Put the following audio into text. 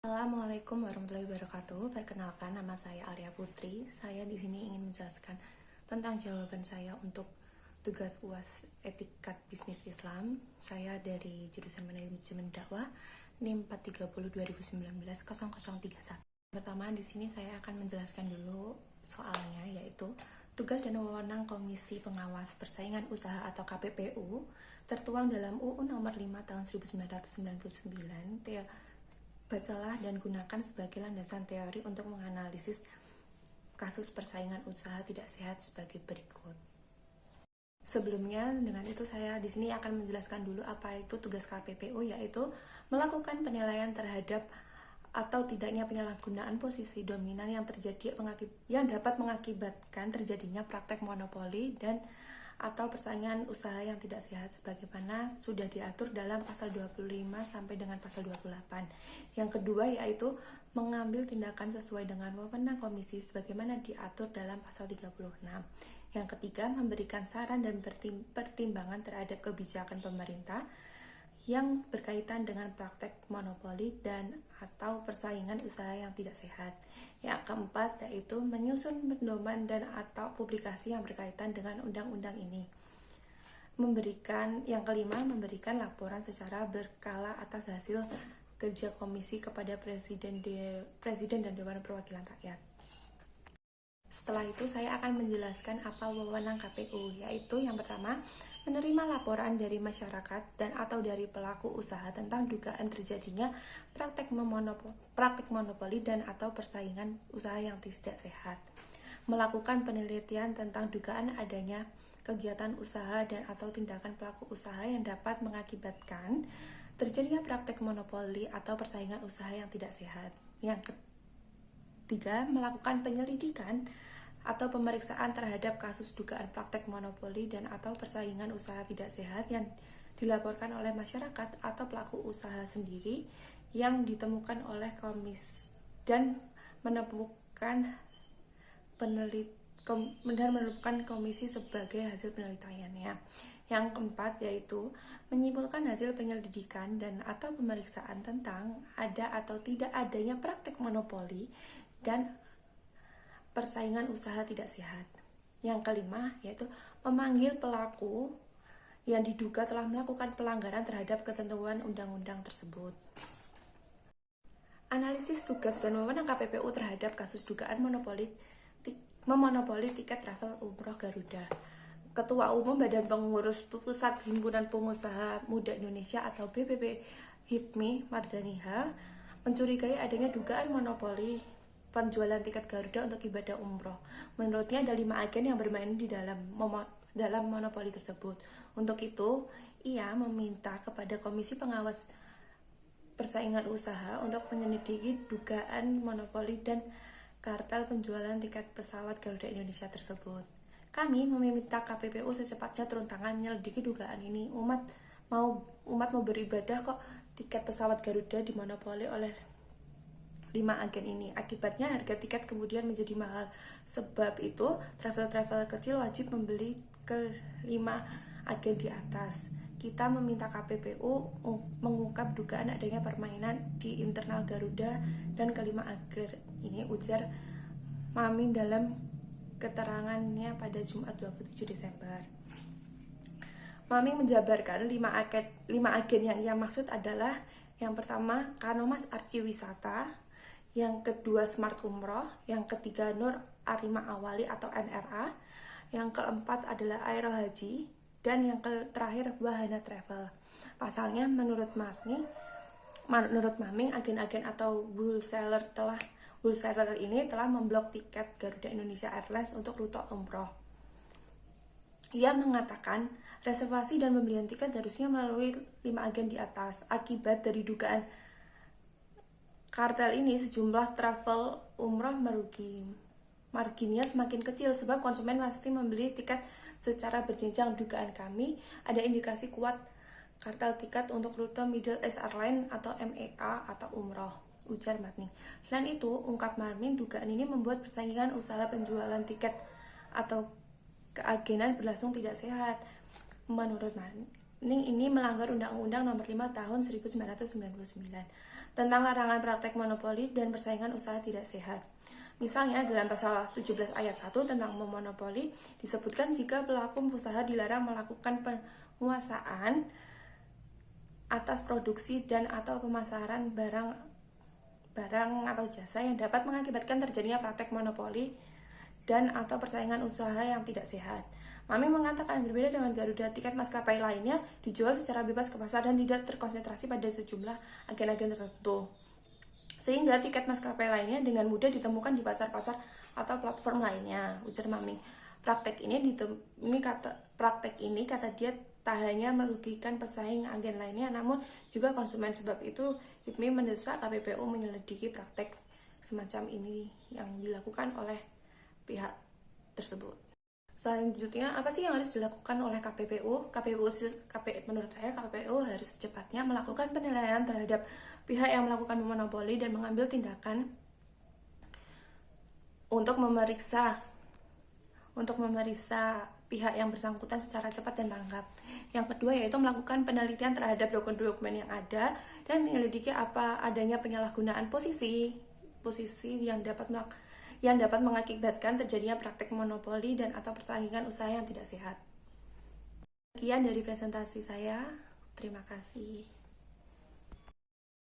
Assalamualaikum warahmatullahi wabarakatuh. Perkenalkan, nama saya Alia Putri. Saya di sini ingin menjelaskan tentang jawaban saya untuk tugas UAS Etikat Bisnis Islam. Saya dari jurusan Manajemen Dakwah NIM 430 2019 0031. Pertama, di sini saya akan menjelaskan dulu soalnya, yaitu tugas dan wewenang Komisi Pengawas Persaingan Usaha atau KPPU tertuang dalam UU Nomor 5 Tahun 1999. Bacalah dan gunakan sebagai landasan teori untuk menganalisis kasus persaingan usaha tidak sehat sebagai berikut. Sebelumnya, dengan itu saya di sini akan menjelaskan dulu apa itu tugas KPPU, yaitu melakukan penilaian terhadap atau tidaknya penyalahgunaan posisi dominan yang dapat mengakibatkan terjadinya praktek monopoli dan atau persaingan usaha yang tidak sehat sebagaimana sudah diatur dalam pasal 25 sampai dengan pasal 28. Yang kedua yaitu mengambil tindakan sesuai dengan wewenang komisi sebagaimana diatur dalam pasal 36. Yang ketiga, memberikan saran dan pertimbangan terhadap kebijakan pemerintah yang berkaitan dengan praktek monopoli dan atau persaingan usaha yang tidak sehat. Yang keempat yaitu menyusun pedoman dan atau publikasi yang berkaitan dengan undang-undang ini. Yang kelima, memberikan laporan secara berkala atas hasil kerja komisi kepada Presiden dan Dewan Perwakilan Rakyat. Setelah itu saya akan menjelaskan apa wewenang KPU, yaitu yang pertama, menerima laporan dari masyarakat dan atau dari pelaku usaha tentang dugaan terjadinya praktek monopoli dan atau persaingan usaha yang tidak sehat. Melakukan penelitian tentang dugaan adanya kegiatan usaha dan atau tindakan pelaku usaha yang dapat mengakibatkan terjadinya praktek monopoli atau persaingan usaha yang tidak sehat. Yang ketiga, melakukan penyelidikan atau pemeriksaan terhadap kasus dugaan praktek monopoli dan atau persaingan usaha tidak sehat yang dilaporkan oleh masyarakat atau pelaku usaha sendiri yang ditemukan oleh komisi dan menemukan komisi sebagai hasil penelitiannya. Yang keempat yaitu menyimpulkan hasil penyelidikan dan atau pemeriksaan tentang ada atau tidak adanya praktek monopoli dan persaingan usaha tidak sehat. Yang kelima yaitu memanggil pelaku yang diduga telah melakukan pelanggaran terhadap ketentuan undang-undang tersebut. Analisis tugas dan wewenang KPPU terhadap kasus dugaan memonopoli tiket travel umroh Garuda. Ketua Umum Badan Pengurus Pusat Himpunan Pengusaha Muda Indonesia atau BPP HIPMI Mardaniha mencurigai adanya dugaan monopoli penjualan tiket Garuda untuk ibadah umroh. Menurutnya ada 5 agen yang bermain di dalam monopoli tersebut. Untuk itu, ia meminta kepada Komisi Pengawas Persaingan Usaha untuk menyelidiki dugaan monopoli dan kartel penjualan tiket pesawat Garuda Indonesia tersebut. Kami meminta KPPU secepatnya turun tangan menyelidiki dugaan ini. Umat mau beribadah kok tiket pesawat Garuda dimonopoli oleh 5 agen ini. Akibatnya harga tiket kemudian menjadi mahal. Sebab itu, travel kecil wajib membeli ke 5 agen di atas. Kita meminta KPPU mengungkap dugaan adanya permainan di internal Garuda dan kelima agen ini, ujar Maming dalam keterangannya pada Jumat 27 Desember. Maming menjabarkan 5 agen yang ia maksud adalah yang pertama Kanomas Arci Wisata, yang kedua Smart Umroh, yang ketiga Nur Arima Awali atau NRA, yang keempat adalah Aero Haji, dan yang terakhir Wahana Travel. Pasalnya menurut Maming, agen-agen atau wholesaler ini telah memblok tiket Garuda Indonesia Airlines untuk rute umroh. Ia mengatakan reservasi dan pembelian tiket harusnya melalui 5 agen di atas. Akibat dari dugaan kartel ini, sejumlah travel umroh marginnya semakin kecil sebab konsumen pasti membeli tiket secara berjenjang. Dugaan kami ada indikasi kuat kartel tiket untuk rute Middle East Airlines atau MEA atau umroh, ujar Maming. Selain itu, ungkap Maming, dugaan ini membuat persaingan usaha penjualan tiket atau keagenan berlangsung tidak sehat. Menurut Maming, ini melanggar Undang-Undang Nomor 5 Tahun 1999. tentang larangan praktek monopoli dan persaingan usaha tidak sehat. Misalnya dalam pasal 17 ayat 1 tentang monopoli disebutkan jika pelaku usaha dilarang melakukan penguasaan atas produksi dan atau pemasaran barang atau jasa yang dapat mengakibatkan terjadinya praktek monopoli dan atau persaingan usaha yang tidak sehat. Mami mengatakan berbeda dengan Garuda, tiket maskapai lainnya dijual secara bebas ke pasar dan tidak terkonsentrasi pada sejumlah agen-agen tertentu. Sehingga tiket maskapai lainnya dengan mudah ditemukan di pasar-pasar atau platform lainnya, ujar Mami. Praktek ini kata dia tak hanya merugikan pesaing agen lainnya, namun juga konsumen. Sebab itu HIPMI mendesak KPPU menyelidiki praktek semacam ini yang dilakukan oleh pihak tersebut. Selanjutnya, apa sih yang harus dilakukan oleh KPPU? Menurut saya KPPU harus secepatnya melakukan penilaian terhadap pihak yang melakukan monopoli dan mengambil tindakan untuk memeriksa pihak yang bersangkutan secara cepat dan tanggap. Yang kedua yaitu melakukan penelitian terhadap dokumen-dokumen yang ada dan menyelidiki apa adanya penyalahgunaan posisi yang dapat mengakibatkan terjadinya praktek monopoli dan atau persaingan usaha yang tidak sehat. Sekian dari presentasi saya. Terima kasih.